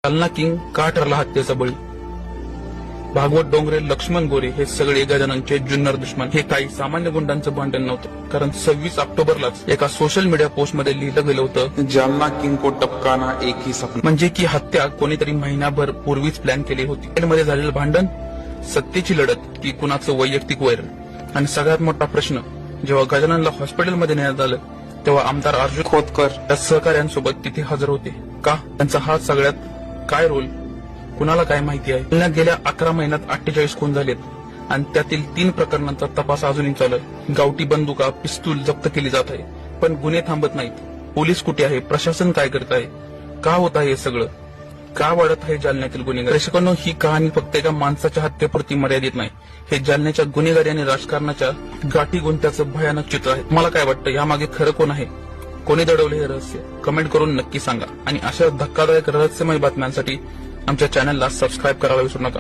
Jalna king का ठरला हत्येचा बळी? भागवत डोंगरे, लक्ष्मण गोरे हे सगळे गजाननचे जुन्नर दुश्मन. हे काही सामान्य गुंडांचं भांडण नव्हतं, कारण 26 ऑक्टोबरलाच एका सोशल मीडिया पोस्ट मध्ये लिहिलं गेलं होतं, जालना किंग को टपकाना एक ही सपना. म्हणजे की हत्या कोणीतरी महिनाभर पूर्वीच प्लॅन केली होती. मध्ये झालेलं भांडण, सत्तेची लढत की कुणाचं वैयक्तिक वैर? आणि सगळ्यात मोठा प्रश्न, जेव्हा गजाननला हॉस्पिटलमध्ये नेण्यात आलं तेव्हा आमदार अर्जुन खोतकर या सहकाऱ्यांसोबत तिथे हजर होते का? त्यांचा हा सगळ्यात काय रोल? कुणाला काय माहिती आहे? जालन्यात गेल्या 11 महिन्यात 48 खून झालेत आणि त्यातील 3 प्रकरणांचा तपास अजूनही चालू आहे. गावठी बंदुका, पिस्तूल जप्त केली जात आहे, पण गुन्हे थांबत नाहीत. पोलीस कुठे आहे? प्रशासन काय करत आहे? का होत आहे हे सगळं? का वाढत आहे जालन्यातील गुन्हेगार? प्रेक्षकांनो, ही कहाणी फक्त एका माणसाच्या हत्येपुरती मर्यादित नाही. हे जालन्याच्या गुन्हेगारी आणि राजकारणाच्या गाठी गुंत्याचं भयानक चित्र आहे. मला काय वाटतं, यामागे खरं कोण आहे? कोणी दडवले हे रहस्य? कमेंट करून नक्की सांगा. आणि अशा धक्कादायक रहस्यमय बातम्यांसाठी आमच्या चॅनलला सबस्क्राईब करायला विसरू नका.